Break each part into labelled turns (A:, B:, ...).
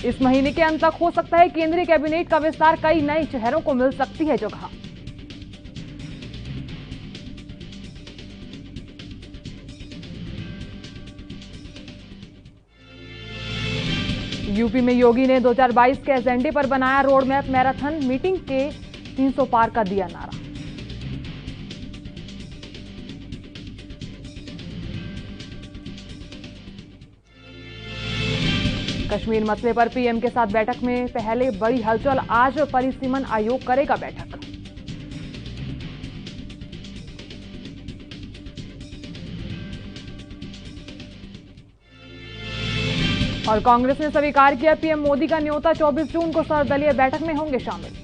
A: इस महीने के अंत तक हो सकता है केंद्रीय कैबिनेट का विस्तार, कई नए चेहरों को मिल सकती है जगह। यूपी में योगी ने 2022 के एजेंडे पर बनाया रोड मैप, मैराथन मीटिंग के 300 पार का दिया नारा। कश्मीर मसले पर पीएम के साथ बैठक में पहले बड़ी हलचल, आज परिसीमन आयोग करेगा बैठक। और कांग्रेस ने स्वीकार किया पीएम मोदी का न्योता, 24 जून को सर्वदलीय बैठक में होंगे शामिल।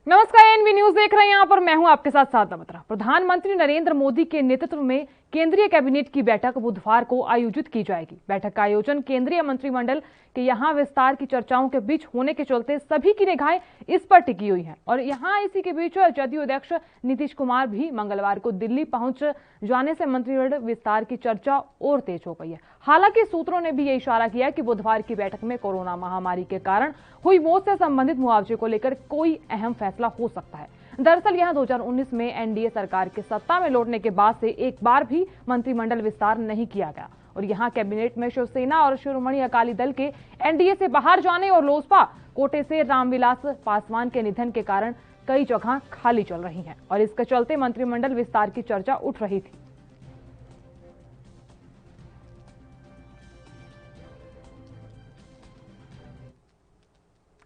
A: नमस्कार, एनवी न्यूज देख रहे हैं। यहां पर मैं हूं आपके साथ साधना बत्रा। प्रधानमंत्री नरेंद्र मोदी के नेतृत्व में केंद्रीय कैबिनेट की बैठक बुधवार को आयोजित की जाएगी। बैठक का आयोजन केंद्रीय मंत्रिमंडल के यहां विस्तार की चर्चाओं के बीच होने के चलते सभी की निगाहें इस पर टिकी हुई हैं। और यहां इसी के बीच जदयू अध्यक्ष नीतीश कुमार भी मंगलवार को दिल्ली पहुंच जाने से मंत्रिमंडल विस्तार की चर्चा और तेज हो गई है। हालांकि सूत्रों ने भी ये इशारा किया कि बुधवार की बैठक में कोरोना महामारी के कारण हुई मौत से संबंधित मुआवजे को लेकर कोई अहम फैसला हो सकता है। दरअसल यहां 2019 में एनडीए सरकार के सत्ता में लौटने के बाद से एक बार भी मंत्रिमंडल विस्तार नहीं किया गया और यहां कैबिनेट में शिवसेना और शिरोमणि अकाली दल के एनडीए से बाहर जाने और लोजपा कोटे से रामविलास पासवान के निधन के कारण कई जगह खाली चल रही हैं और इसके चलते मंत्रिमंडल विस्तार की चर्चा उठ रही थी।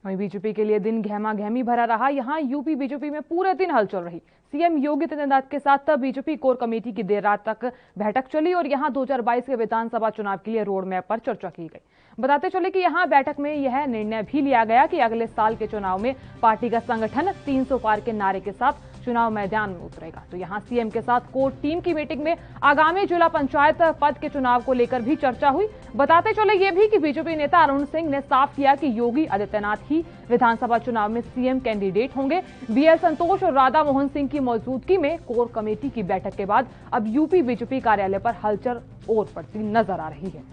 A: वहीं बीजेपी के लिए दिन गहमा गहमी भरा रहा। यहां यूपी बीजेपी में पूरे दिन हलचल रही। सीएम योगी आदित्यनाथ के साथ तब बीजेपी कोर कमेटी की देर रात तक बैठक चली और यहां 2022 के विधानसभा चुनाव के लिए रोड मैप पर चर्चा की गई। बताते चले कि यहां बैठक में यह निर्णय भी लिया गया कि अगले साल के चुनाव में पार्टी का संगठन 300 पार के नारे के साथ चुनाव मैदान में उतरेगा। तो यहां सीएम के साथ कोर टीम की मीटिंग में आगामी जिला पंचायत पद के चुनाव को लेकर भी चर्चा हुई। बताते चले ये भी कि बीजेपी नेता अरुण सिंह ने साफ किया कि योगी आदित्यनाथ ही विधानसभा चुनाव में सीएम कैंडिडेट होंगे। बीएल संतोष और राधा मोहन सिंह की मौजूदगी में कोर कमेटी की बैठक के बाद अब यूपी बीजेपी कार्यालय पर हलचल और बढ़ती नजर आ रही है।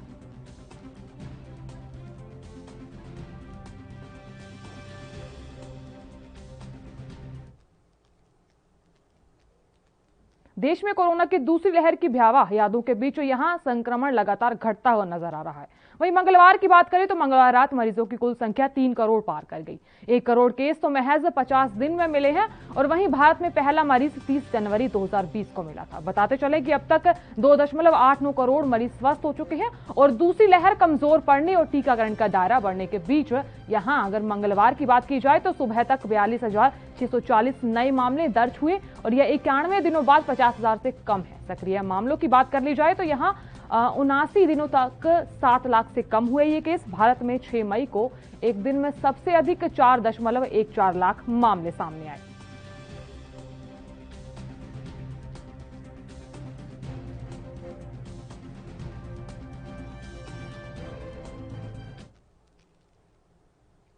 A: देश में कोरोना की दूसरी लहर की भयावह यादों के बीच यहां संक्रमण लगातार घटता हुआ नजर आ रहा है। वहीं मंगलवार की बात करें तो मंगलवार रात मरीजों की कुल संख्या 3 करोड़ पार कर गई। 1 करोड़ केस तो महज 50 दिन में मिले हैं और वहीं भारत में पहला मरीज 30 जनवरी 2020 को मिला था। बताते चले कि अब तक 2.89 करोड़ मरीज स्वस्थ हो चुके हैं और दूसरी लहर कमजोर पड़ने और टीकाकरण का दायरा बढ़ने के बीच यहां अगर मंगलवार की बात की जाए तो सुबह तक 42,640 नए मामले दर्ज हुए और यह 91 दिनों बाद 50,000 से कम है। सक्रिय मामलों की बात कर ली जाए तो यहां 79 दिनों तक 7 लाख से कम हुए ये केस। भारत में 6 मई को एक दिन में सबसे अधिक 4.14 लाख मामले सामने आए।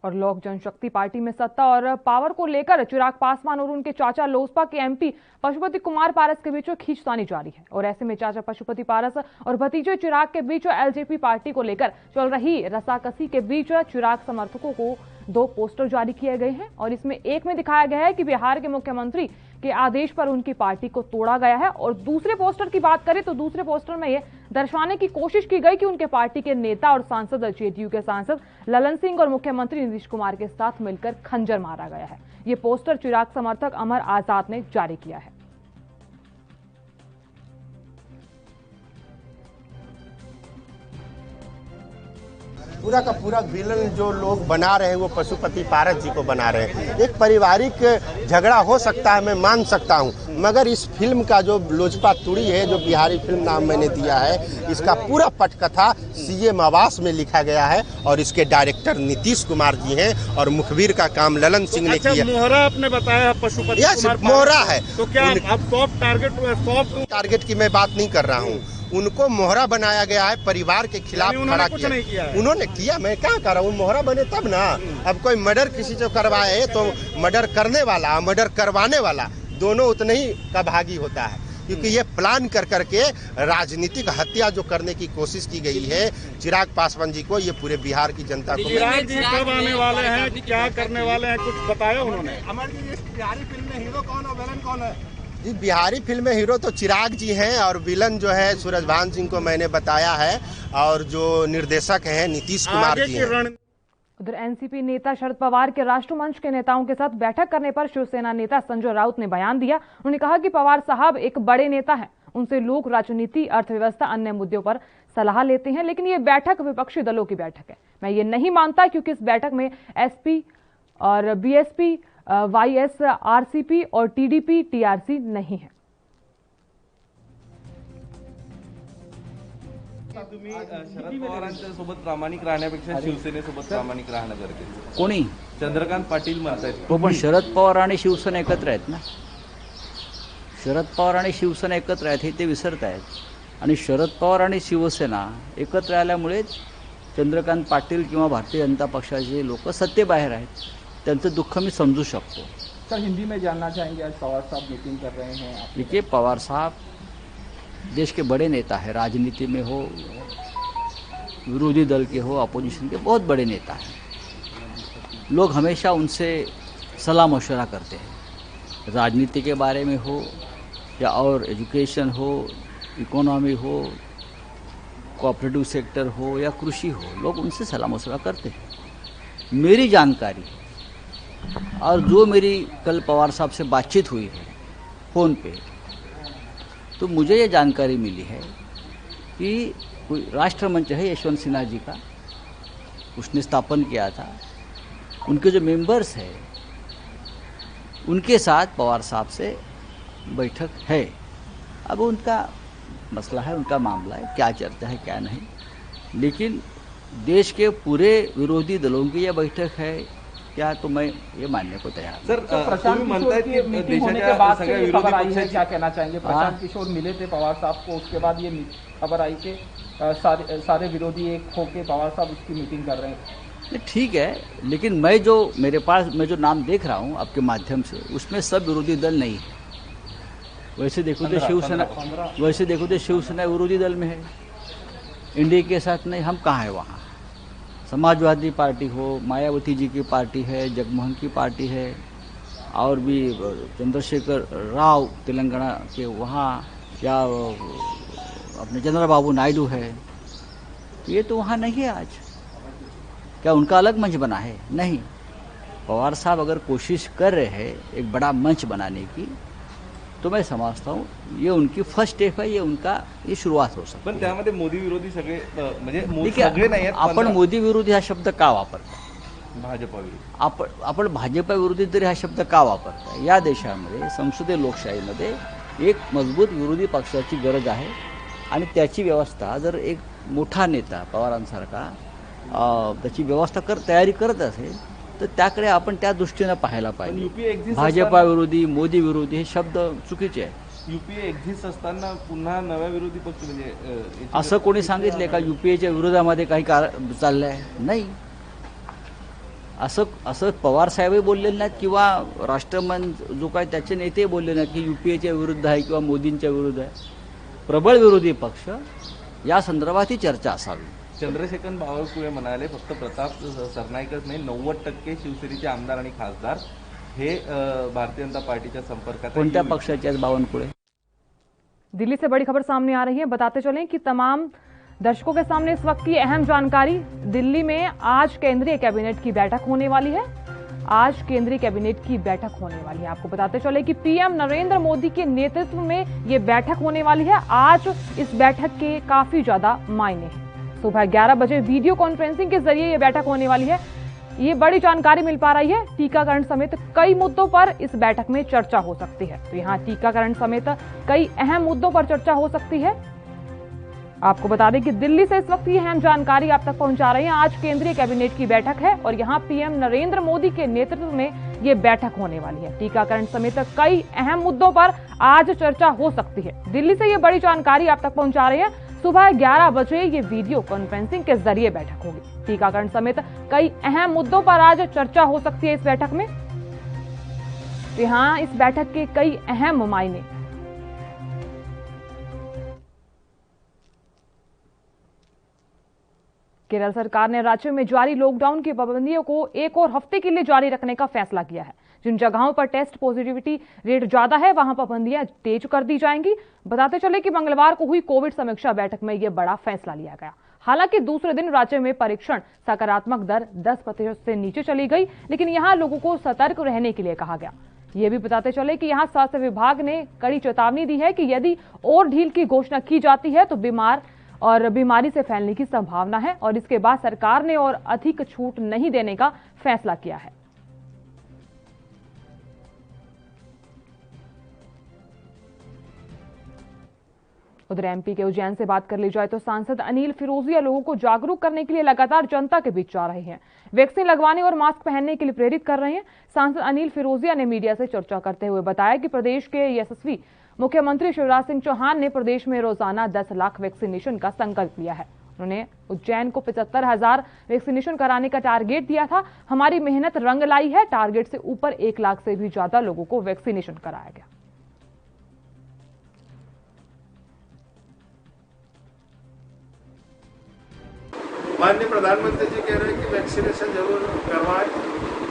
A: और लोक जनशक्ति पार्टी में सत्ता और पावर को लेकर चिराग पासवान और उनके चाचा लोजपा के एमपी पशुपति कुमार पारस के बीच खींचतानी जारी है और ऐसे में चाचा पशुपति पारस और भतीजे चिराग के बीच एलजेपी पार्टी को लेकर चल रही रसाकसी के बीच चिराग समर्थकों को 2 पोस्टर जारी किए गए हैं और इसमें एक में दिखाया गया है कि बिहार के मुख्यमंत्री के आदेश पर उनकी पार्टी को तोड़ा गया है और दूसरे पोस्टर की बात करें तो दूसरे पोस्टर में यह दर्शाने की कोशिश की गई कि उनके पार्टी के नेता और सांसद जेडीयू के सांसद ललन सिंह और मुख्यमंत्री नीतीश कुमार के साथ मिलकर खंजर मारा गया है। ये पोस्टर चिराग समर्थक अमर आजाद ने जारी किया है।
B: पूरा का पूरा विलन जो लोग बना रहे हैं वो पशुपति पारस जी को बना रहे हैं। एक पारिवारिक झगड़ा हो सकता है, मैं मान सकता हूं, मगर इस फिल्म का जो लोजपा तुड़ी है, जो बिहारी फिल्म नाम मैंने दिया है, इसका पूरा पटकथा सीएम आवास में लिखा गया है और इसके डायरेक्टर नीतीश कुमार जी हैं और मुखबिर का काम ललन सिंह ने किया।
C: मोहरा आपने बताया पशुपति कुमार
B: मोहरा है,
C: तो क्या आप सॉफ्ट टारगेट
B: की मैं बात नहीं कर रहा हूँ। उनको मोहरा बनाया गया है, परिवार के खिलाफ खड़ा किया। उन्होंने किया, मैं क्या कर रहा हूँ, मोहरा बने तब ना। अब कोई मर्डर किसी से करवाए तो मर्डर करने वाला, मर्डर करवाने वाला दोनों उतने ही का भागी होता है, क्योंकि ये प्लान कर करके राजनीतिक हत्या जो करने की कोशिश की गई है चिराग पासवान जी को, ये पूरे बिहार की जनता को।
C: चिराग जी कब आने वाले हैं, क्या करने वाले हैं, कुछ बताया उन्होंने?
B: अमर जी, इस बिहारी फिल्म में हीरो कौन और विलन कौन है? जी, बिहारी फिल्म में हीरो तो चिराग जी हैं और विलन जो है सूरजभान सिंह को मैंने बताया है, और जो निर्देशक हैं नीतीश कुमार जी हैं।
A: उधर एनसीपी नेता शरद पवार के राष्ट्रमंच के नेताओं के साथ बैठक करने पर शिवसेना नेता संजय राउत ने बयान दिया। उन्होंने कहा कि पवार साहब एक बड़े नेता हैं, उनसे लोग राजनीति, अर्थव्यवस्था, अन्य मुद्दों पर सलाह लेते हैं, लेकिन ये बैठक विपक्षी दलों की बैठक है। मैं ये नहीं मानता क्योंकि इस बैठक में एसपी और बीएसपी, वाईएसआरसीपी और टीडीपी, टीआरसी नहीं है।
D: तुम्ही शरद पवारांच्या सोबत प्रामाणिक राहण्यापेक्षा शिवसेनेसोबत प्रामाणिक राहणं गरजेचं.
E: कोणी
D: चंद्रकांत पाटील म्हणतायत.
E: हो, पण शरद पवार आणि शिवसेना एकत्र आहेत ना. शरद पवार आणि शिवसेना एकत्र आहेत हे ते विसरत आहेत. आणि शरद पवार आणि शिवसेना एकत्र आल्यामुळे चंद्रकांत पाटील किंवा भारतीय जनता पक्षाचे लोक सत्तेबाहेर आहेत. त्यांचं दुःख मी समजू शकतो.
C: सर, हिंदी में जानना चाहेंगे, आज पवार साहब मीटिंग कर रहे हैं।
E: देखिए, पवार साहब देश के बड़े नेता है, राजनीति में हो, विरोधी दल के हो, अपोजिशन के बहुत बड़े नेता हैं। लोग हमेशा उनसे सलाह मशवरा करते हैं, राजनीति के बारे में हो या और एजुकेशन हो, इकोनॉमी हो, कोऑपरेटिव सेक्टर हो या कृषि हो, लोग उनसे सलाह मशवरा करते हैं। मेरी जानकारी और जो मेरी कल पवार साहब से बातचीत हुई है फ़ोन पे, तो मुझे ये जानकारी मिली है कि कोई राष्ट्रमंच है यशवंत सिन्हा जी का, उसने स्थापन किया था, उनके जो मेंबर्स हैं उनके साथ पवार साहब से बैठक है। अब उनका मसला है, उनका मामला है, क्या चर्चा है क्या नहीं, लेकिन देश के पूरे विरोधी दलों की यह बैठक है क्या, तो मैं ये मानने को तैयार हूं।
D: सर, तुम्ही म्हणतायत की देशाच्या सगळ्या विरोधी पक्षांची
C: क्या कहना चाहेंगे? प्रशांत किशोर मिले थे पवार साहब को, उसके बाद ये खबर आई कि सारे विरोधी एक होके पवार साहब उसकी मीटिंग कर रहे हैं।
E: ठीक है, लेकिन मैं जो मेरे पास मैं जो नाम देख रहा हूँ आपके माध्यम से, उसमें सब विरोधी दल नहीं है। वैसे देखो तो शिवसेना विरोधी दल में है, इंडिया के साथ नहीं, हम कहाँ है वहाँ। समाजवादी पार्टी हो, मायावती जी की पार्टी है, जगमोहन की पार्टी है, और भी चंद्रशेखर राव तेलंगाना के वहाँ, या अपने चंद्रबाबू नायडू है, ये तो वहाँ नहीं है आज। क्या उनका अलग मंच बना है? नहीं। पवार साहब अगर कोशिश कर रहे हैं एक बड़ा मंच बनाने की, तो मैं समझता हूँ ये उनकी फर्स्ट स्टेप है, ये शुरुआत हो सकती
D: पण
E: है।
D: त्यामध्ये मोदी विरोधी सगळे म्हणजे
E: देखिए,
D: सगळे नाही आहेत.
E: आपण मोदी विरोधी हा शब्द का वापरतो?
D: भाजपा विरोधी.
E: आपण भाजपा विरोधी तरी हा शब्द का वापरताय? या देशामध्ये संसदीय लोकशाहीमध्ये एक मजबूत विरोधी पक्षाची गरज आहे, आणि त्याची व्यवस्था जर एक मोठा नेता पवारांसारखा त्याची व्यवस्था तयारी करत असेल, तर त्याकडे आपण त्या दृष्टीने पाहायला पाहिजे। भाजपा विरोधी, मोदी विरोधी हे शब्द चुकीचे आहेत।
D: यूपीए एक्झिस्ट असताना पुन्हा नव्या विरोधी पक्ष म्हणजे
E: असं कोणी सांगितले का यूपीएच्या विरोधामध्ये काही चाललंय? नाही, असं पवार साहेबही बोललेले नाहीत किंवा राष्ट्रमंच जो काय त्याचे नेते बोलले नाहीत की यूपीएच्या विरुद्ध आहे किंवा मोदींच्या विरुद्ध आहे। प्रबळ विरोधी पक्ष या संदर्भात ही चर्चा असावी।
D: चंद्रशेखर बावनकुळे म्हणाले फक्त प्रताप सरनाईकच नाही, 90% शिवसेनेचे आमदार आणि खासदार हे भारतीय जनता पार्टीच्या संपर्कात।
E: कोणत्या पक्षाचे आहेत बावनकुळे?
A: दिल्ली से बड़ी खबर सामने आ रही है, बताते चलें कि तमाम दर्शकों के सामने इस वक्त की अहम जानकारी। दिल्ली में आज केंद्रीय कैबिनेट की बैठक होने वाली है। आज केंद्रीय कैबिनेट की बैठक होने वाली है। आपको बताते चले कि पीएम नरेंद्र मोदी के नेतृत्व में ये बैठक होने वाली है। आज इस बैठक के काफी ज्यादा मायने हैं। सुबह 11 बजे वीडियो कॉन्फ्रेंसिंग के जरिए ये बैठक होने वाली है। ये बड़ी जानकारी मिल पा रही है। टीकाकरण समेत कई मुद्दों पर इस बैठक में चर्चा हो सकती है। तो यहाँ टीकाकरण समेत कई अहम मुद्दों पर चर्चा हो सकती है। आपको बता दें कि दिल्ली से इस वक्त ये अहम जानकारी आप तक पहुंचा रहे हैं। आज केंद्रीय कैबिनेट की बैठक है और यहाँ पीएम नरेंद्र मोदी के नेतृत्व में ये बैठक होने वाली है। टीकाकरण समेत कई अहम मुद्दों पर आज चर्चा हो सकती है। दिल्ली से ये बड़ी जानकारी आप तक पहुंचा रहे हैं। सुबह 11 बजे ये वीडियो कॉन्फ्रेंसिंग के जरिए बैठक होगी। टीकाकरण समेत कई अहम मुद्दों पर आज चर्चा हो सकती है इस बैठक में। यहाँ इस बैठक के कई अहम मायने। केरल सरकार ने राज्य में जारी लॉकडाउन की पाबंदियों को एक और हफ्ते के लिए जारी रखने का फैसला किया है। जिन जगहों पर टेस्ट पॉजिटिविटी रेट ज्यादा है वहां पाबंदियां तेज कर दी जाएंगी। बताते चले कि मंगलवार को हुई कोविड समीक्षा बैठक में यह बड़ा फैसला लिया गया। हालांकि दूसरे दिन राज्य में परीक्षण सकारात्मक दर 10% से नीचे चली गई, लेकिन यहां लोगों को सतर्क रहने के लिए कहा गया। ये भी बताते चले कि यहां स्वास्थ्य विभाग ने कड़ी चेतावनी दी है कि यदि और ढील की घोषणा की जाती है तो बीमारी से फैलने की संभावना है, और इसके बाद सरकार ने और अधिक छूट नहीं देने का फैसला किया है। उधर एमपी के उज्जैन से बात कर ली जाए तो सांसद अनिल फिरोजिया लोगों को जागरूक करने के लिए लगातार जनता के बीच जा रहे हैं। वैक्सीन लगवाने और मास्क पहनने के लिए प्रेरित कर रहे हैं। सांसद अनिल फिरोजिया ने मीडिया से चर्चा करते हुए बताया कि प्रदेश के यशस्वी मुख्यमंत्री शिवराज सिंह चौहान ने प्रदेश में रोजाना 10 लाख वैक्सीनेशन का संकल्प लिया है। उन्होंने उज्जैन को 75,000 वैक्सीनेशन कराने का टारगेट दिया था। हमारी मेहनत रंग लाई है। टारगेट से ऊपर 1 लाख से भी ज्यादा लोगों को वैक्सीनेशन कराया गया।
F: माननीय प्रधानमंत्री जी कह रहे हैं कि वैक्सीनेशन जरूर करवाएं।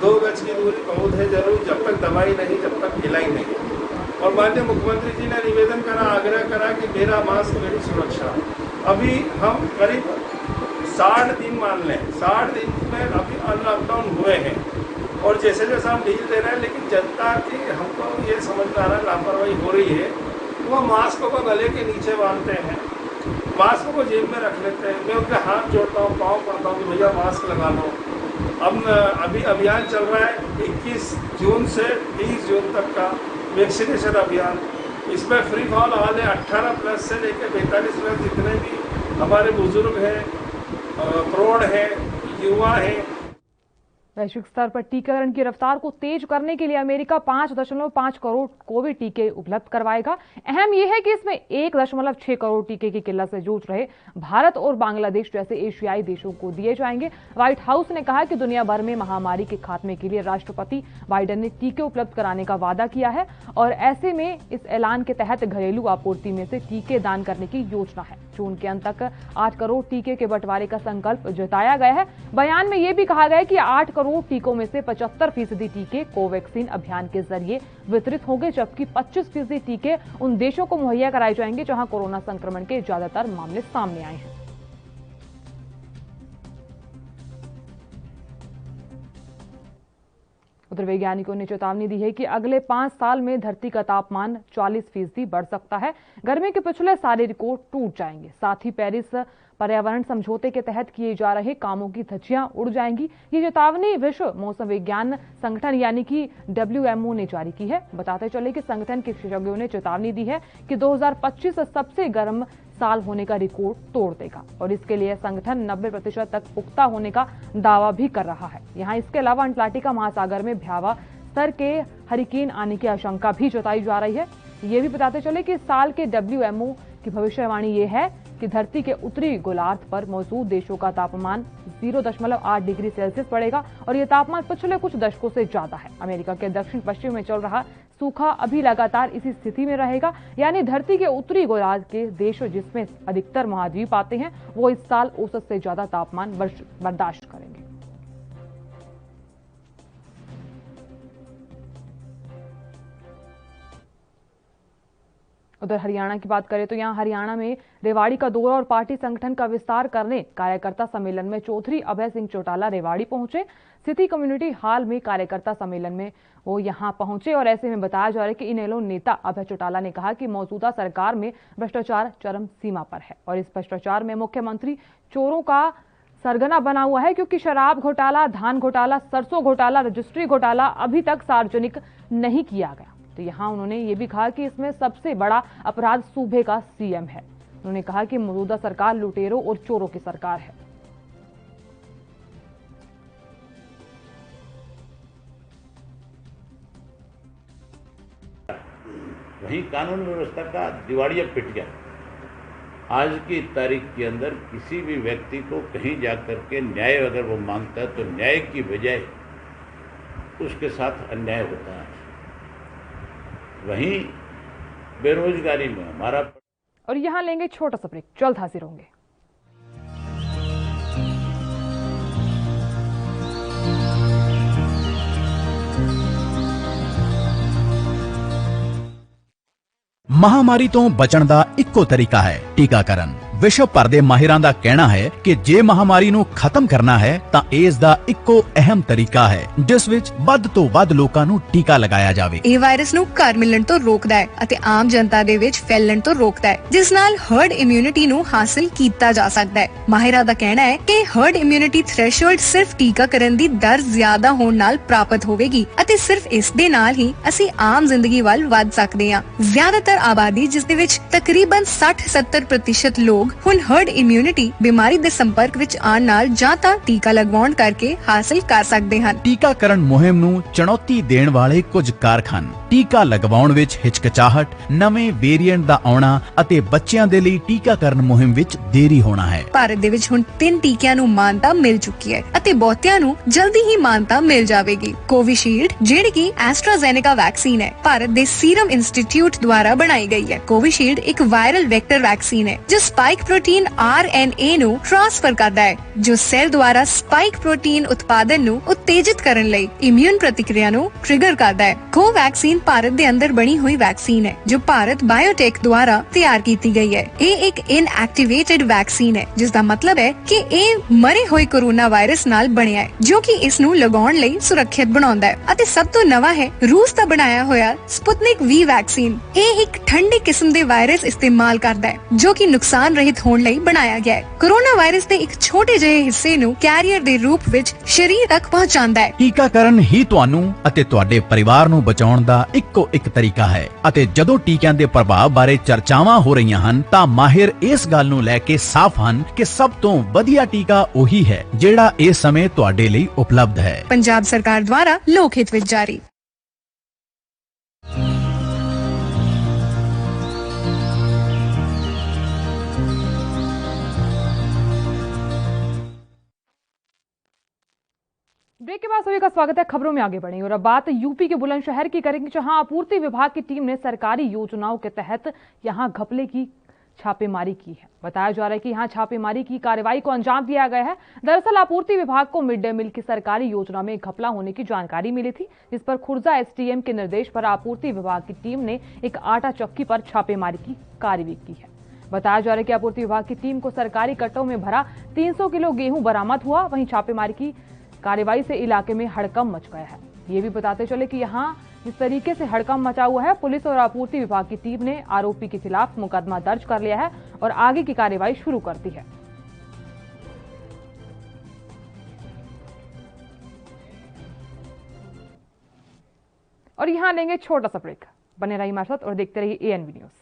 F: 2 गज की दूरी बहुत है जरूर, जब तक दवाई नहीं तब तक इलाज नहीं। और माननीय मुख्यमंत्री जी ने निवेदन करा, आग्रह करा कि मेरा मास्क मेरी सुरक्षा। अभी हम करीब 60 दिन मान लें, 60 दिन में अभी अनलॉकडाउन हुए हैं और जैसे जैसे हम ढील दे रहे हैं, लेकिन जनता की हमको ये समझ में आ रहा है लापरवाही हो रही है। वो मास्क को गले के नीचे बांधते हैं, मास्क को जेब में रख लेते हैं। मैं उनके हाथ जोड़ता हूँ, पाँव पड़ता हूँ कि भैया मास्क लगा लो। अब अभी अभियान चल रहा है 21 जून से 30 जून तक का वैक्सीनेशन अभियान। इसमें फ्री फॉर ऑल है। 18 प्लस से लेकर 45 प्लस जितने भी हमारे बुजुर्ग हैं, प्रौढ़ हैं, युवा हैं।
A: वैश्विक स्तर पर टीकाकरण की रफ्तार को तेज करने के लिए अमेरिका 5.5 करोड़ कोविड टीके उपलब्ध करवाएगा। अहम यह है कि इसमें 1.6 करोड़ टीके की किल्लत से जूझ रहे भारत और बांग्लादेश जैसे एशियाई देशों को दिए जाएंगे। व्हाइट हाउस ने कहा कि दुनिया भर में महामारी के खात्मे के लिए राष्ट्रपति बाइडेन ने टीके उपलब्ध कराने का वादा किया है, और ऐसे में इस ऐलान के तहत घरेलू आपूर्ति में से टीके दान करने की योजना है। जून के अंत तक 8 करोड़ टीके के बंटवारे का संकल्प जताया गया है। बयान में यह भी कहा गया है कि 8 करोड़ टीकों में से 75% टीके कोवैक्सीन अभियान के जरिए वितरित होंगे, जबकि 25% टीके उन देशों को मुहैया कराए जाएंगे जहां कोरोना संक्रमण के ज्यादातर मामले सामने आए हैं। उधर वैज्ञानिकों ने चेतावनी दी है कि अगले 5 साल में धरती का तापमान 40% बढ़ सकता है। गर्मी के पिछले सारे रिकॉर्ड टूट जाएंगे। साथ ही पेरिस पर्यावरण समझौते के तहत किए जा रहे कामों की धज्जियां उड़ जाएंगी। ये चेतावनी विश्व मौसम विज्ञान संगठन यानी कि WMO ने जारी की है। बताते चले कि संगठन के विशेषज्ञों ने चेतावनी दी है कि 2025 सबसे गर्म साल होने का रिकॉर्ड तोड़ देगा, और इसके लिए संगठन 90% तक पुख्ता होने का दावा भी कर रहा है। यहाँ इसके अलावा अंटार्कटिका महासागर में भयावह स्तर के हरिकेन आने की आशंका भी जताई जा रही है। ये भी बताते चले कि इस साल के WMO की भविष्यवाणी ये है कि धरती के उत्तरी गोलार्ध पर मौजूद देशों का तापमान 0.8 डिग्री सेल्सियस बढ़ेगा, और यह तापमान पिछले कुछ दशकों से ज्यादा है। अमेरिका के दक्षिण पश्चिम में चल रहा सूखा अभी लगातार इसी स्थिति में रहेगा, यानी धरती के उत्तरी गोलार्ध के देश जिसमें अधिकतर महाद्वीप आते हैं वो इस साल औसत से ज्यादा तापमान बर्दाश्त करेंगे। उधर हरियाणा की बात करें तो यहां हरियाणा में रेवाड़ी का दौरा और पार्टी संगठन का विस्तार करने कार्यकर्ता सम्मेलन में चौधरी अभय सिंह चौटाला रेवाड़ी पहुंचे। सिटी कम्युनिटी हॉल में कार्यकर्ता सम्मेलन में वो यहां पहुंचे, और ऐसे में बताया जा रहा है कि इनेलो नेता अभय चौटाला ने कहा कि मौजूदा सरकार में भ्रष्टाचार चरम सीमा पर है, और इस भ्रष्टाचार में मुख्यमंत्री चोरों का सरगना बना हुआ है, क्योंकि शराब घोटाला, धान घोटाला, सरसों घोटाला, रजिस्ट्री घोटाला अभी तक सार्वजनिक नहीं किया गया। तो यहाँ उन्होंने ये भी कहा कि इसमें सबसे बड़ा अपराध सूबे का CM है। उन्होंने कहा कि मौजूदा सरकार लुटेरों और चोरों की सरकार है।
G: वहीं कानून व्यवस्था का दिवालिया पिट गया। आज की तारीख के अंदर किसी भी व्यक्ति को कहीं जाकर के न्याय अगर वो मांगता है तो न्याय की बजाय उसके साथ अन्याय होता है। वहीं बेरोजगारी में हमारा,
A: और यहाँ लेंगे छोटा सा ब्रेक, जल्द हाजिर होंगे।
H: महामारी तो बचण दा इक्को तरीका है टीकाकरण। विश्व भर दे माहिरां दा कहना है कि जे महामारी नूं खत्म करना है तां इस दा इक्को अहम तरीका है जिस विच ਵੱਧ ਤੋਂ ਵੱਧ ਲੋਕਾਂ ਨੂੰ ਟੀਕਾ ਲਗਾਇਆ ਜਾਵੇ।
I: ਇਹ ਵਾਇਰਸ ਨੂੰ ਘਰ ਮਿਲਣ ਤੋਂ ਰੋਕਦਾ ਹੈ ਅਤੇ ਆਮ ਜਨਤਾ ਦੇ ਵਿੱਚ ਫੈਲਣ ਤੋਂ ਰੋਕਦਾ ਹੈ, ਜਿਸ ਨਾਲ ਹਰਡ ਇਮਿਊਨਿਟੀ ਨੂੰ ਹਾਸਲ ਕੀਤਾ ਜਾ ਸਕਦਾ ਹੈ। ਮਾਹਿਰਾਂ ਦਾ ਕਹਿਣਾ ਹੈ ਕਿ ਹਰਡ ਇਮਿਊਨਿਟੀ ਥ੍ਰੈਸ਼ਹੋਲਡ ਸਿਰਫ ਟੀਕਾਕਰਨ ਦੀ ਦਰ ਜ਼ਿਆਦਾ ਹੋਣ ਨਾਲ ਪ੍ਰਾਪਤ ਹੋਵੇਗੀ ਅਤੇ ਸਿਰਫ ਇਸ ਦੇ ਨਾਲ ਹੀ ਅਸੀਂ ਆਮ ਜ਼ਿੰਦਗੀ ਵੱਲ ਵੱਧ ਸਕਦੇ ਹਾਂ। ਜ਼ਿਆਦਾਤਰ ਆਬਾਦੀ, ਜਿਸ ਦੇ ਵਿੱਚ ਤਕਰੀਬਨ 60-70% ਲੋਕ ਹੁਣ ਹਰਡ ਇਮਿਊਨਿਟੀ ਬਿਮਾਰੀ ਦੇ ਸੰਪਰਕ ਵਿੱਚ ਆਉਣ ਨਾਲ ਜਾਂ ਤਾਂ ਟੀਕਾ ਲਗਵਾਉਣ ਕਰਕੇ ਹਾਸਲ ਕਰ ਸਕਦੇ ਹਨ।
H: ਟੀਕਾਕਰਨ ਮੁਹਿੰਮ ਨੂੰ ਚੁਣੌਤੀ ਦੇਣ ਵਾਲੇ ਕੁਝ ਕਾਰਕ ਹਨ। ਟੀਕਾ ਲਗਵਾਉਣ ਵਿੱਚ ਹਿਚਕਚਾਹਟ, ਨਵੇਂ ਵੇਰੀਐਂਟ ਦਾ ਆਉਣਾ ਅਤੇ ਬੱਚਿਆਂ ਦੇ ਲਈ ਟੀਕਾਕਰਨ ਮੁਹਿੰਮ ਵਿੱਚ ਦੇਰੀ ਹੋਣਾ ਹੈ।
I: ਭਾਰਤ ਦੇ ਵਿੱਚ ਹੁਣ 3 ਟੀਕਿਆਂ ਨੂੰ ਮਾਨਤਾ ਮਿਲ ਚੁੱਕੀ ਹੈ ਅਤੇ ਬਹੁਤਿਆਂ ਨੂੰ ਜਲਦੀ ਹੀ ਮਾਨਤਾ ਮਿਲ ਜਾਵੇਗੀ। ਕੋਵਿਸ਼ੀਲਡ, ਜਿਹੜੀ ਕਿ ਐਸਟਰਾਜ਼ੈਨੇਕਾ ਵੈਕਸੀਨ ਹੈ, ਭਾਰਤ ਦੇ ਸੀਰਮ ਇੰਸਟੀਚਿਊਟ ਦੁਆਰਾ ਬਣਾਈ ਗਈ ਹੈ। ਕੋਵਿਸ਼ੀਲਡ ਇੱਕ ਵਾਇਰਲ ਵੈਕਟਰ ਵੈਕਸੀਨ ਹੈ ਜੋ ਸਪਾइक प्रोटीन RNA ਨੂੰ ਟ੍ਰਾਂਸਫਰ ਕਰਦਾ ਹੈ, ਜੋ ਸੈੱਲ ਦੁਆਰਾ ਸਪਾइक ਪ੍ਰੋਟੀਨ ਉਤਪਾਦਨ ਨੂੰ ਉਤੇਜਿਤ ਕਰਨ ਲਈ ਇਮਿਊਨ ਪ੍ਰਤੀਕਿਰਿਆ ਨੂੰ ਟ੍ਰਿਗਰ ਕਰਦਾ ਹੈ। ਕੋਵੈਕਸੀਨ ਭਾਰਤ ਦੇ ਅੰਦਰ ਬਣੀ ਹੋਈ ਵੈਕਸੀਨ ਹੈ ਜੋ ਭਾਰਤ ਬਾਇਓਟੈਕ ਦੁਆਰਾ ਤਿਆਰ ਕੀਤੀ ਗਈ ਹੈ। ਇਹ ਇੱਕ ਇਨਐਕਟੀਵੇਟਡ ਵੈਕਸੀਨ ਹੈ, ਜਿਸ ਦਾ ਮਤਲਬ ਹੈ ਕਿ ਇਹ ਮਰੇ ਹੋਏ ਕੋਰੋਨਾ ਵਾਇਰਸ ਨਾਲ ਬਣਿਆ ਹੈ, ਜੋ ਕਿ ਇਸ ਨੂੰ ਲਗਾਉਣ ਲਈ ਸੁਰੱਖਿਅਤ ਬਣਾਉਂਦਾ ਹੈ। ਅਤੇ ਸਭ ਤੋਂ ਨਵਾਂ ਹੈ ਰੂਸ ਦਾ ਬਣਾਇਆ ਹੋਇਆ ਸਪੁਤਨਿਕ V ਵੈਕਸੀਨ। ਇਹ ਇੱਕ ਠੰਡੀ ਕਿਸਮ ਦੇ ਵਾਇਰਸ ਇਸਤੇਮਾਲ ਕਰਦਾ ਹੈ ਜੋ ਕਿ ਨੁਕਸਾਨ ਰਹਿਤ ਹੋਣ ਲਈ ਬਣਾਇਆ ਗਿਆ ਹੈ। ਕੋਰੋਨਾ ਵਾਇਰਸ ਦੇ ਇੱਕ ਛੋਟੇ ਜਿਹੇ ਹਿੱਸੇ ਨੂੰ ਕੈਰੀਅਰ ਦੇ ਰੂਪ ਵਿੱਚ ਸਰੀਰ ਤੱਕ ਪਹੁੰਚਾਉਂਦਾ ਹੈ।
H: ਟੀਕਾਕਰਨ ਹੀ ਤੁਹਾਨੂੰ ਅਤੇ ਤੁਹਾਡੇ ਪਰਿਵਾਰ ਨੂੰ ਬਚਾਉਣ ਦਾ ਇੱਕੋ ਇੱਕ ਤਰੀਕਾ ਹੈ ਅਤੇ ਜਦੋਂ ਟੀਕਿਆਂ ਦੇ ਪ੍ਰਭਾਵ ਬਾਰੇ ਚਰਚਾਵਾਂ ਹੋ ਰਹੀਆਂ ਹਨ ਤਾਂ ਮਾਹਿਰ ਇਸ ਗੱਲ ਨੂੰ ਲੈ ਕੇ ਸਾਫ਼ ਹਨ ਕਿ ਸਭ ਤੋਂ ਵਧੀਆ ਟੀਕਾ ਉਹੀ ਹੈ ਜਿਹੜਾ ਇਸ ਸਮੇਂ ਤੁਹਾਡੇ ਲਈ ਉਪਲਬਧ ਹੈ।
I: ਪੰਜਾਬ ਸਰਕਾਰ ਦੁਆਰਾ ਲੋਕ ਹਿੱਤ ਵਿੱਚ ਜਾਰੀ।
A: ब्रेक के बाद सभी का स्वागत है। खबरों में आगे बढ़ेंगे और अब बात यूपी के बुलंदशहर की करेंगे, जहां आपूर्ति विभाग की टीम ने सरकारी योजनाओं के तहत यहां घपले की छापेमारी की है। बताया जा रहा है कि यहां छापेमारी की कार्रवाई को अंजाम दिया गया है। दरअसल आपूर्ति विभाग को मिड डे मील की सरकारी योजना में घपला होने की जानकारी मिली थी, जिस पर खुर्जा SDM के निर्देश पर आपूर्ति विभाग की टीम ने एक आटा चक्की पर छापेमारी की कार्रवाई की है। बताया जा रहा है कि आपूर्ति विभाग की टीम को सरकारी कट्टों में भरा 300 किलो गेहूं बरामद हुआ। वहीं छापेमारी की कार्रवाई से इलाके में हड़कंप मच गया है। ये भी बताते चले कि यहां जिस तरीके से हड़कंप मचा हुआ है, पुलिस और आपूर्ति विभाग की टीम ने आरोपी के खिलाफ मुकदमा दर्ज कर लिया है और आगे की कार्रवाई शुरू कर दी है। और यहां लेंगे छोटा सा ब्रेक। बने रहिए हमारे साथ और देखते रहिए ANV न्यूज।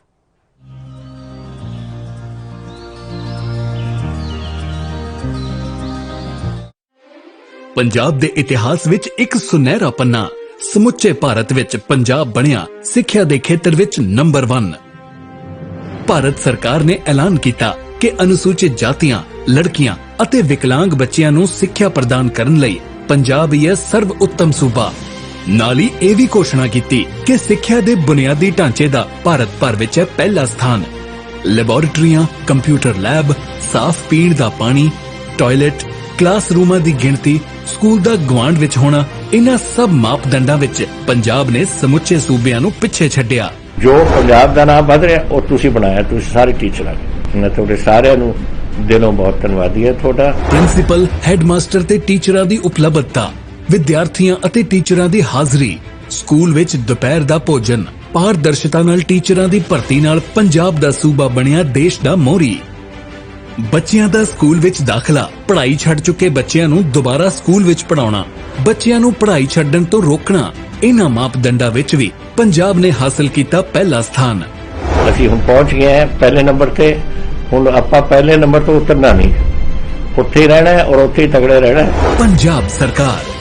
J: ਪੰਜਾਬ ਦੇ ਇਤਿਹਾਸ ਵਿੱਚ ਇੱਕ ਸੁਨਹਿਰਾ ਪੰਨਾ। ਸਮੁੱਚੇ ਭਾਰਤ ਵਿੱਚ ਪੰਜਾਬ ਬਣਿਆ ਸਿੱਖਿਆ ਦੇ ਖੇਤਰ ਵਿੱਚ ਨੰਬਰ 1। ਭਾਰਤ ਸਰਕਾਰ ਨੇ ਐਲਾਨ ਕੀਤਾ ਕਿ ਅਨੁਸੂਚਿਤ ਜਾਤੀਆਂ, ਲੜਕੀਆਂ ਅਤੇ ਵਿਕਲਾਂਗ ਬੱਚਿਆਂ ਨੂੰ ਸਿੱਖਿਆ ਪ੍ਰਦਾਨ ਕਰਨ ਲਈ ਪੰਜਾਬ ਹੀ ਹੈ ਸਰਵ ਉੱਤਮ ਸੂਬਾ। ਨਾਲ ਹੀ ਇਹ ਵੀ ਘੋਸ਼ਣਾ ਕੀਤੀ ਕਿ ਸਿੱਖਿਆ ਦੇ ਬੁਨਿਆਦੀ ਢਾਂਚੇ ਦਾ ਭਾਰਤ ਭਰ ਵਿੱਚ ਹੈ ਪਹਿਲਾ ਸਥਾਨ। ਲੈਬੋਰੇਟਰੀਆਂ, ਕੰਪਿਊਟਰ ਲੈਬ, ਸਾਫ਼ ਪੀਣ ਦਾ ਪਾਣੀ, ਟਾਇਲਟ, ਕਲਾਸਰੂਮਾਂ ਦੀ ਗਿਣਤੀ, ਸਕੂਲ ਦਾ ਗਵਾਂਢ ਵਿੱਚ ਹੋਣਾ, ਇਹਨਾਂ ਸਭ ਮਾਪਦੰਡਾਂ ਵਿੱਚ ਪੰਜਾਬ ਨੇ ਸਮੁੱਚੇ ਸੂਬਿਆਂ ਨੂੰ ਪਿੱਛੇ ਛੱਡਿਆ।
K: ਜੋ ਪੰਜਾਬ ਦਾ ਨਾਮ ਵਧ ਰਿਹਾ ਉਹ ਤੁਸੀਂ ਬਣਾਇਆ, ਤੁਸੀਂ ਸਾਰੇ ਟੀਚਰਾਂ ਨੇ। ਮੈਂ ਤੁਹਾਡੇ ਸਾਰਿਆਂ ਨੂੰ ਦਿਲੋਂ ਬਹੁਤ ਧੰਨਵਾਦੀ ਹਾਂ ਤੁਹਾਡਾ।
J: ਪ੍ਰਿੰਸੀਪਲ, ਹੈਡਮਾਸਟਰ ਤੇ ਟੀਚਰਾਂ ਦੀ ਉਪਲਬਧਤਾ, ਵਿਦਿਆਰਥੀਆਂ ਅਤੇ ਟੀਚਰਾਂ ਦੀ ਹਾਜ਼ਰੀ, ਸਕੂਲ ਵਿੱਚ ਦੁਪਹਿਰ ਦਾ ਭੋਜਨ, ਪਾਰਦਰਸ਼ਤਾ ਨਾਲ ਟੀਚਰਾਂ ਦੀ ਭਰਤੀ ਨਾਲ ਪੰਜਾਬ ਦਾ ਸੂਬਾ ਬਣਿਆ ਦੇਸ਼ ਦਾ ਮੋਹਰੀ। ਬੱਚਿਆਂ ਦਾ ਸਕੂਲ ਵਿੱਚ ਦਾਖਲਾ, ਪੜ੍ਹਾਈ ਛੱਡ ਚੁੱਕੇ ਬੱਚਿਆਂ ਨੂੰ ਦੁਬਾਰਾ ਸਕੂਲ ਵਿੱਚ ਪੜਾਉਣਾ, ਬੱਚਿਆਂ ਨੂੰ ਪੜ੍ਹਾਈ ਛੱਡਣ ਤੋਂ ਰੋਕਣਾ, ਇਹਨਾਂ ਮਾਪਦੰਡਾਂ ਵਿੱਚ ਵੀ ਪੰਜਾਬ ਨੇ ਹਾਸਲ ਕੀਤਾ ਪਹਿਲਾ ਸਥਾਨ।
K: ਅਸੀਂ ਹੁਣ ਪਹੁੰਚ ਗਏ ਹਾਂ ਪਹਿਲੇ ਨੰਬਰ ਤੇ। ਹੁਣ ਆਪਾਂ ਪਹਿਲੇ ਨੰਬਰ ਤੋਂ ਉਤਰਨਾ ਨਹੀਂ, ਉੱਥੇ ਹੀ ਰਹਿਣਾ ਹੈ ਔਰ ਉੱਥੇ ਹੀ ਤਗੜੇ ਰਹਿਣਾ ਹੈ।
J: ਪੰਜਾਬ ਸਰਕਾਰ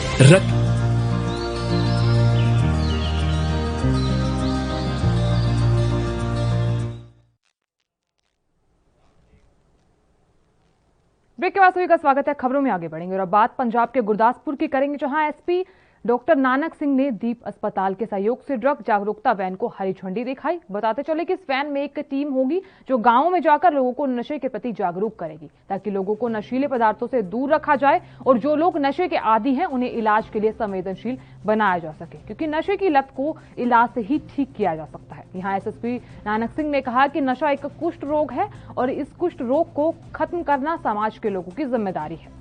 A: ब्रेक के बाद सभी का स्वागत है। खबरों में आगे बढ़ेंगे और अब बात पंजाब के गुरदासपुर की करेंगे, जहां एसपी डॉक्टर नानक सिंह ने दीप अस्पताल के सहयोग से ड्रग जागरूकता वैन को हरी झंडी दिखाई। बताते चले कि इस वैन में एक टीम होगी जो गांवों में जाकर लोगों को नशे के प्रति जागरूक करेगी, ताकि लोगों को नशीले पदार्थों से दूर रखा जाए और जो लोग नशे के आदी हैं उन्हें इलाज के लिए संवेदनशील बनाया जा सके, क्योंकि नशे की लत को इलाज से ही ठीक किया जा सकता है। यहाँ एसएसपी नानक सिंह ने कहा कि नशा एक कुष्ठ रोग है और इस कुष्ठ रोग को खत्म करना समाज के लोगों की जिम्मेदारी है।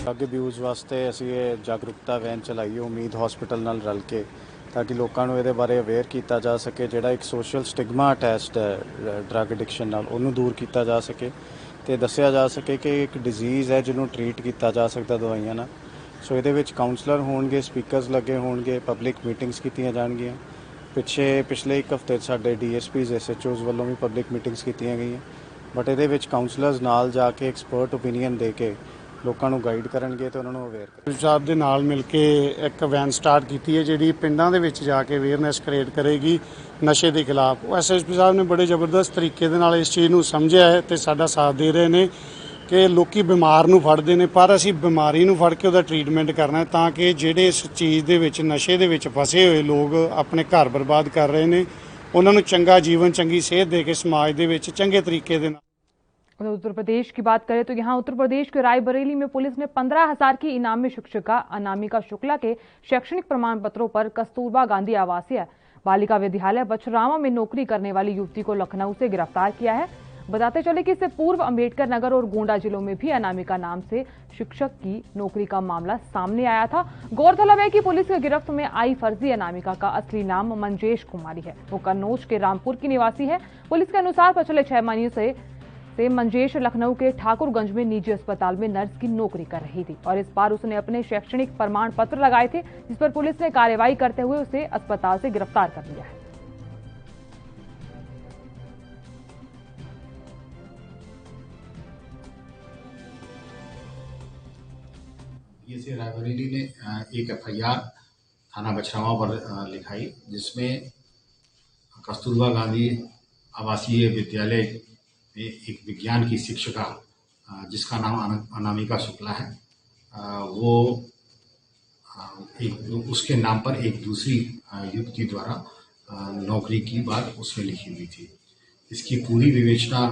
L: ड्रग ਅਬਿਊਜ਼ ਵਾਸਤੇ ਅਸੀਂ ਇਹ ਜਾਗਰੂਕਤਾ ਵੈਨ ਚਲਾਈ ਹੈ ਉਮੀਦ ਹਸਪੀਟਲ ਨਾਲ ਰਲ ਕੇ, ਤਾਂ ਕਿ ਲੋਕਾਂ ਨੂੰ ਇਹਦੇ ਬਾਰੇ ਅਵੇਅਰ ਕੀਤਾ ਜਾ ਸਕੇ। ਜਿਹੜਾ ਇੱਕ ਸੋਸ਼ਲ ਸਟਿਗਮਾ ਅਟੈਚਡ ਹੈ ਡਰੱਗ ਐਡਿਕਸ਼ਨ ਨਾਲ, ਉਹਨੂੰ ਦੂਰ ਕੀਤਾ ਜਾ ਸਕੇ ਤੇ ਦੱਸਿਆ ਜਾ ਸਕੇ ਕਿ ਇੱਕ ਡਿਜ਼ੀਜ਼ ਹੈ ਜਿਹਨੂੰ ਟਰੀਟ ਕੀਤਾ ਜਾ ਸਕਦਾ ਦਵਾਈਆਂ ਨਾਲ। ਸੋ ਇਹਦੇ ਵਿੱਚ ਕਾਉਂਸਲਰ ਹੋਣਗੇ, ਸਪੀਕਰਸ ਲੱਗੇ ਹੋਣਗੇ, ਪਬਲਿਕ ਮੀਟਿੰਗਸ ਕੀਤੀਆਂ ਜਾਣਗੀਆਂ। ਪਿਛਲੇ ਇੱਕ ਹਫ਼ਤੇ ਸਾਡੇ ਡੀਐਸਪੀਜ਼ ਐਸਐਚਓਜ਼ ਵੱਲੋਂ ਵੀ ਪਬਲਿਕ ਮੀਟਿੰਗਸ ਕੀਤੀਆਂ ਗਈਆਂ, ਬਟ ਇਹਦੇ ਵਿੱਚ ਕਾਉਂਸਲਰਸ ਨਾਲ ਜਾ ਕੇ ਐਕਸਪਰਟ ਓਪੀਨੀਅਨ ਦੇ ਕੇ ਲੋਕਾਂ ਨੂੰ ਗਾਈਡ ਕਰਨਗੇ ਤੇ ਉਹਨਾਂ ਨੂੰ ਅਵੇਅਰ ਕਰਨਗੇ।
M: ਪੰਜਾਬ ਦੇ ਨਾਲ ਮਿਲ ਕੇ ਇੱਕ ਵੈਨ ਸਟਾਰਟ ਕੀਤੀ ਹੈ ਜਿਹੜੀ ਪਿੰਡਾਂ ਦੇ ਵਿੱਚ ਜਾ ਕੇ ਅਵੇਅਰਨੈਸ ਕ੍ਰੀਏਟ ਕਰੇਗੀ ਨਸ਼ੇ ਦੇ ਖਿਲਾਫ। ਉਹ ਐਸਐਸਪੀ ਸਾਹਿਬ ਨੇ ਬੜੇ ਜ਼ਬਰਦਸਤ ਤਰੀਕੇ ਦੇ ਨਾਲ ਇਸ ਚੀਜ਼ ਨੂੰ ਸਮਝਿਆ ਹੈ ਤੇ ਸਾਡਾ ਸਾਥ ਦੇ ਰਹੇ ਨੇ ਕਿ ਲੋਕੀ ਬਿਮਾਰ ਨੂੰ ਫੜਦੇ ਨੇ, ਪਰ ਅਸੀਂ ਬਿਮਾਰੀ ਨੂੰ ਫੜ ਕੇ ਉਹਦਾ ਟ੍ਰੀਟਮੈਂਟ ਕਰਨਾ ਤਾਂ ਕਿ ਜਿਹੜੇ ਇਸ ਚੀਜ਼ ਦੇ ਵਿੱਚ ਨਸ਼ੇ ਦੇ ਵਿੱਚ ਫਸੇ ਹੋਏ ਲੋਕ ਆਪਣੇ ਘਰ ਬਰਬਾਦ ਕਰ ਰਹੇ ਨੇ, ਉਹਨਾਂ ਨੂੰ ਚੰਗਾ ਜੀਵਨ, ਚੰਗੀ ਸਿਹਤ ਦੇ ਕੇ ਸਮਾਜ ਦੇ ਵਿੱਚ ਚੰਗੇ ਤਰੀਕੇ ਦੇ ਨਾਲ।
A: उत्तर प्रदेश की बात करें तो यहाँ उत्तर प्रदेश के रायबरेली में पुलिस ने 15,000 की इनामी शिक्षिका अनामिका शुक्ला के शैक्षणिक प्रमाण पत्रों पर कस्तूरबा गांधी आवासीय बालिका विद्यालय बछरावा में नौकरी करने वाली युवती को लखनऊ से गिरफ्तार किया है। बताते चले कि इससे पूर्व अंबेडकर नगर और गोंडा जिलों में भी अनामिका नाम से शिक्षक की नौकरी का मामला सामने आया था। गौरतलब है कि पुलिस की गिरफ्त में आई फर्जी अनामिका का असली नाम मंजेश कुमारी है। वो कन्नौज के रामपुर की निवासी है। पुलिस के अनुसार पिछले 6 महीने से मंजेश लखनऊ के ठाकुरगंज में निजी अस्पताल में नर्स की नौकरी कर रही थी और इस बार उसने अपने शैक्षणिक प्रमाण पत्र लगाए थे, जिस पर पुलिस ने कार्रवाई करते हुए उसे अस्पताल से गिरफ्तार कर लिया है।
N: ये रायबरेली ने एक एफआईआर थाना बछरावा पर लिखाई, जिसमें कस्तूरबा गांधी आवासीय विद्यालय एक विज्ञान की शिक्षिका जिसका नाम अनामिका शुक्ला है, वो उसके नाम पर एक दूसरी युवती द्वारा नौकरी की बात उसमें लिखी हुई थी। इसकी पूरी विवेचना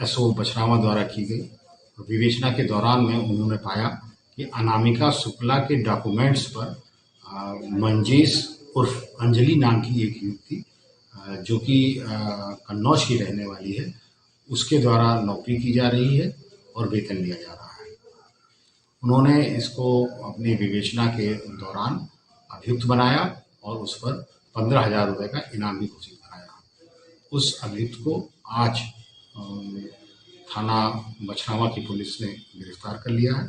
N: एसओ बछरावा द्वारा की गई। विवेचना के दौरान में उन्होंने पाया कि अनामिका शुक्ला के डॉक्यूमेंट्स पर मंजेश उर्फ अंजलि नाम की एक युवती जो कि कन्नौज की रहने वाली है, उसके द्वारा नौकरी की जा रही है और वेतन लिया जा रहा है। उन्होंने इसको अपनी विवेचना के दौरान अभियुक्त बनाया और उस पर 15,000 रुपये का इनाम भी घोषित कराया। उस अभियुक्त को आज थाना बछरावा की पुलिस ने गिरफ्तार कर लिया है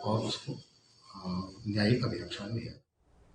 N: और उसको न्यायिक अभिरक्षा में है।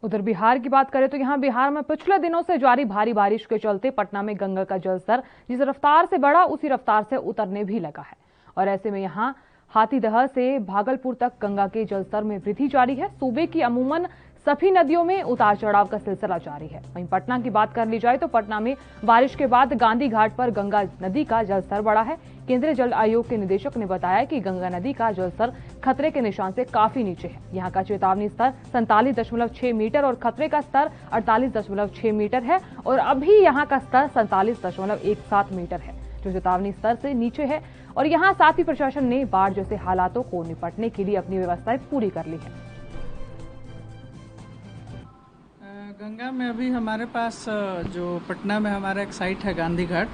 A: उधर बिहार की बात करें तो यहाँ बिहार में पिछले दिनों से जारी भारी बारिश के चलते पटना में गंगा का जलस्तर जिस रफ्तार से बढ़ा उसी रफ्तार से उतरने भी लगा है और ऐसे में यहाँ हाथीदह से भागलपुर तक गंगा के जलस्तर में वृद्धि जारी है। सूबे की अमूमन सभी नदियों में उतार चढ़ाव का सिलसिला जारी है। वहीं पटना की बात कर ली जाए तो पटना में बारिश के बाद गांधी घाट पर गंगा नदी का जलस्तर बढ़ा है। केंद्रीय जल आयोग के निदेशक ने बताया कि गंगा नदी का जलस्तर खतरे के निशान से काफी नीचे है। यहाँ का चेतावनी स्तर 47.6 मीटर और खतरे का स्तर 48.6 मीटर है और अभी यहाँ का स्तर 47.17 मीटर है, जो चेतावनी स्तर से नीचे है। और यहाँ साथ ही प्रशासन ने बाढ़ जैसे हालातों को निपटने के लिए अपनी व्यवस्थाएं पूरी कर ली है।
O: गंगा में अभी हमारे पास जो पटना में हमारा एक साइट है गांधी घाट,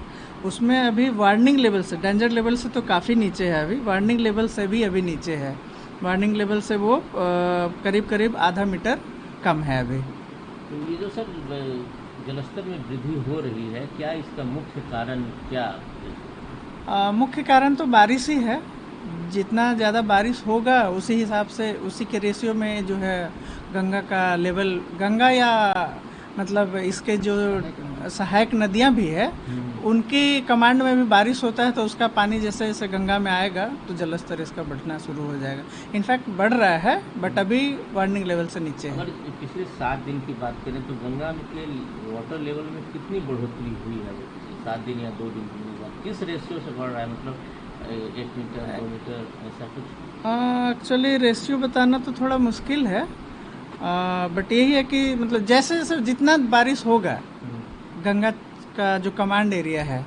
O: उसमें अभी वार्निंग लेवल से, डेंजर लेवल से तो काफ़ी नीचे है, अभी वार्निंग लेवल से भी अभी नीचे है। वार्निंग लेवल से वो करीब करीब आधा मीटर कम है अभी।
P: तो ये जो सर जलस्तर में वृद्धि हो रही है, क्या इसका मुख्य कारण क्या?
O: मुख्य कारण तो बारिश ही है। जितना ज़्यादा बारिश होगा उसी हिसाब से, उसी के रेशियो में जो है गंगा का लेवल, गंगा या मतलब इसके जो सहायक नदियां भी है उनकी कमांड में भी बारिश होता है तो उसका पानी जैसे जैसे गंगा में आएगा तो जलस्तर इसका बढ़ना शुरू हो जाएगा। इनफैक्ट बढ़ रहा है बट अभी वार्निंग लेवल से नीचे है।
P: अगर पिछले 7 दिन की बात करें तो गंगा के वाटर लेवल में कितनी बढ़ोतरी हुई है 7 दिन या 2 दिन की बात, किस रेशियो से बढ़ रहा है, मतलब 1 मीटर 2 मीटर ऐसा कुछ?
O: एक्चुअली रेशियो बताना तो थोड़ा मुश्किल है, बट यही है कि मतलब जैसे जैसे जितना बारिश होगा गंगा का जो कमांड एरिया है।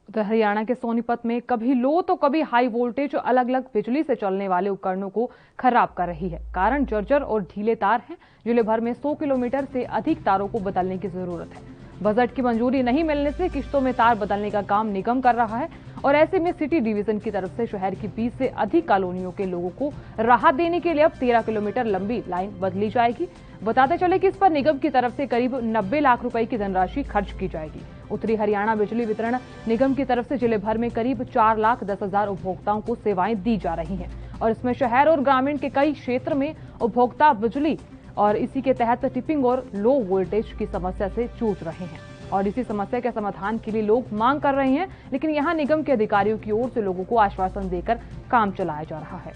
A: उधर हरियाणा के सोनीपत में कभी लो तो कभी हाई वोल्टेज अलग अलग बिजली से चलने वाले उपकरणों को खराब कर रही है। कारण जर्जर और ढीले तार हैं। जिले भर में 100 किलोमीटर से अधिक तारों को बदलने की जरूरत है। बजट की मंजूरी नहीं मिलने से किश्तों में तार बदलने का काम निगम कर रहा है और ऐसे में सिटी डिवीजन की तरफ से शहर की 20 से अधिक कॉलोनियों के लोगों को राहत देने के लिए अब 13 किलोमीटर लंबी लाइन बदली जाएगी। बताते चले कि इस पर निगम की तरफ से करीब 90 लाख रुपए की धनराशि खर्च की जाएगी। उत्तरी हरियाणा बिजली वितरण निगम की तरफ से जिले भर में करीब 4,10,000 उपभोक्ताओं को सेवाएं दी जा रही हैं और इसमें शहर और ग्रामीण के कई क्षेत्र में उपभोक्ता बिजली और इसी के तहत टिपिंग और लो वोल्टेज की समस्या से जूझ रहे हैं और इसी समस्या के समाधान के लिए लोग मांग कर रहे हैं, लेकिन यहां निगम के अधिकारियों की ओर से लोगों को आश्वासन देकर काम चलाया जा रहा है।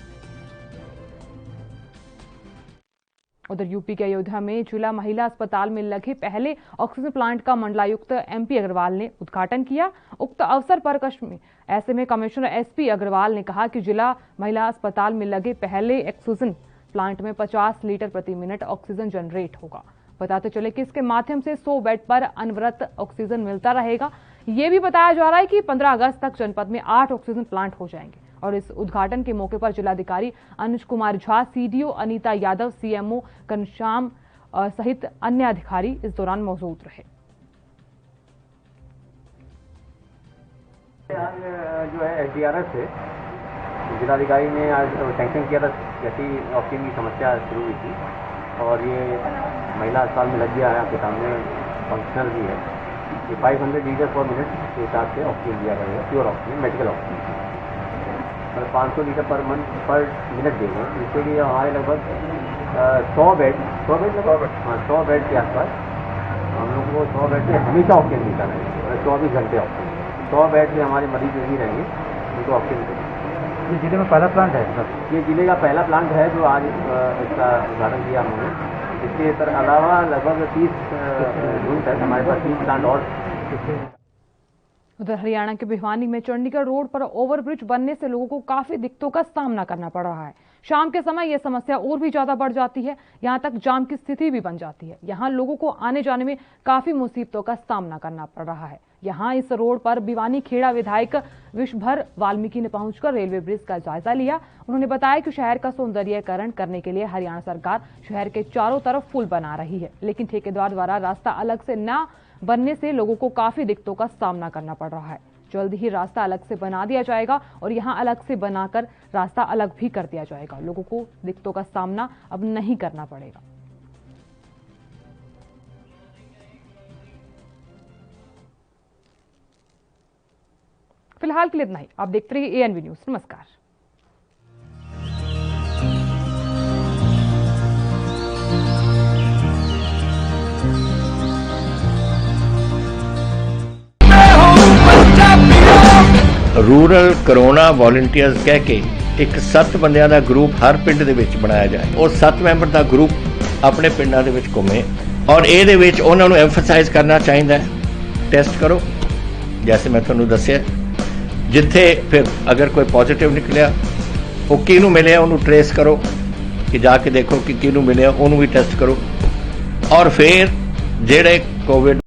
A: उधर यूपी के अयोध्या में जिला महिला अस्पताल में लगे पहले ऑक्सीजन प्लांट का मंडलायुक्त MP अग्रवाल ने उद्घाटन किया। उक्त अवसर पर ऐसे में कमिश्नर SP अग्रवाल ने कहा कि जिला महिला अस्पताल में लगे पहले ऑक्सीजन प्लांट में 50 लीटर प्रति मिनट ऑक्सीजन जनरेट होगा। बताते चले कि इसके माध्यम से 100 बेड पर अनवरत ऑक्सीजन मिलता रहेगा। ये भी बताया जा रहा है कि 15 अगस्त तक जनपद में 8 ऑक्सीजन प्लांट हो जाएंगे और इस उद्घाटन के मौके पर जिलाधिकारी अनुज कुमार झा, CDO अनीता यादव, CMO घनश्याम सहित अन्य अधिकारी इस दौरान मौजूद रहे।
Q: जो है SDRF से जिलाधिकारी ने आज सैंक्शन किया था, जैसी ऑक्सीजन की समस्या शुरू हुई थी और ये महिला अस्पताल में लग गया है, आपके सामने फंक्शनल भी है। ये 500 लीटर पर मिनट के हिसाब से ऑक्सीजन दिया करेगा, प्योर ऑक्सीजन, मेडिकल ऑक्सीजन, और 500 लीटर पर मिनट देंगे, जिसके लिए हमारे लगभग 100 बेड के आसपास हम लोग को 100 बेड से हमेशा ऑक्सीजन मिलता रहेगा, 24 घंटे ऑक्सीजन। 100 बेड से हमारे मरीज नहीं रहेंगे, उनको ऑक्सीजन देंगे। ये जिले में पहला प्लांट है सर? ये जिले का पहला प्लांट है जो आज इसका उद्घाटन किया हमने। इसके अलावा लगभग 30 जून तक हमारे पास 30 प्लांट और।
A: उधर हरियाणा के भिवानी में चंडीगढ़ रोड पर ओवरब्रिज बनने से लोगों को काफी दिक्कतों का सामना करना पड़ रहा है। शाम के समय यह समस्या और भी ज्यादा बढ़ जाती है, यहां तक जाम की स्थिति भी बन जाती है। यहां लोगों को आने जाने में काफी मुसीबतों का सामना करना पड़ रहा है। यहां इस रोड पर भिवानी खेड़ा विधायक विश्वभर वाल्मीकि ने पहुंचकर रेलवे ब्रिज का जायजा लिया। उन्होंने बताया कि शहर का सौंदर्यीकरण करने के लिए हरियाणा सरकार शहर के चारों तरफ पुल बना रही है, लेकिन ठेकेदार द्वारा रास्ता अलग से न बनने से लोगों को काफी दिक्कतों का सामना करना पड़ रहा है। जल्द ही रास्ता अलग से बना दिया जाएगा और यहां अलग से बनाकर रास्ता अलग भी कर दिया जाएगा। लोगों को दिक्कतों का सामना अब नहीं करना पड़ेगा। फिलहाल के लिए इतना ही। आप देखते रहिए ANV न्यूज। नमस्कार।
K: रूरल कोरोना वॉलंटियर्स कह के एक 7 ਬੰਦਿਆਂ ਦਾ ਗਰੁੱਪ ਹਰ ਪਿੰਡ ਦੇ ਵਿੱਚ ਬਣਾਇਆ ਜਾਏ ਔਰ 7 ਮੈਂਬਰ ਦਾ ਗਰੁੱਪ ਆਪਣੇ ਪਿੰਡਾਂ ਦੇ ਵਿੱਚ ਘੁੰਮੇ ਔਰ ਇਹਦੇ ਵਿੱਚ ਉਹਨਾਂ ਨੂੰ ਐਮਫਸਾਈਜ਼ ਕਰਨਾ ਚਾਹੀਦਾ ਹੈ ਟੈਸਟ ਕਰੋ ਜੈਸੇ ਮੈਂ ਤੁਹਾਨੂੰ ਦੱਸਿਆ ਜਿੱਥੇ ਫਿਰ ਅਗਰ ਕੋਈ ਪੋਜ਼ਿਟਿਵ ਨਿਕਲਿਆ ਉਹ ਕਿਹਨੂੰ ਮਿਲਿਆ ਉਹਨੂੰ ਟ੍ਰੇਸ ਕਰੋ ਕਿ ਜਾ ਕੇ ਦੇਖੋ ਕਿ ਕਿਹਨੂੰ ਮਿਲਿਆ ਉਹਨੂੰ ਵੀ ਟੈਸਟ ਕਰੋ ਔਰ ਫਿਰ ਜਿਹੜੇ ਕੋਵਿਡ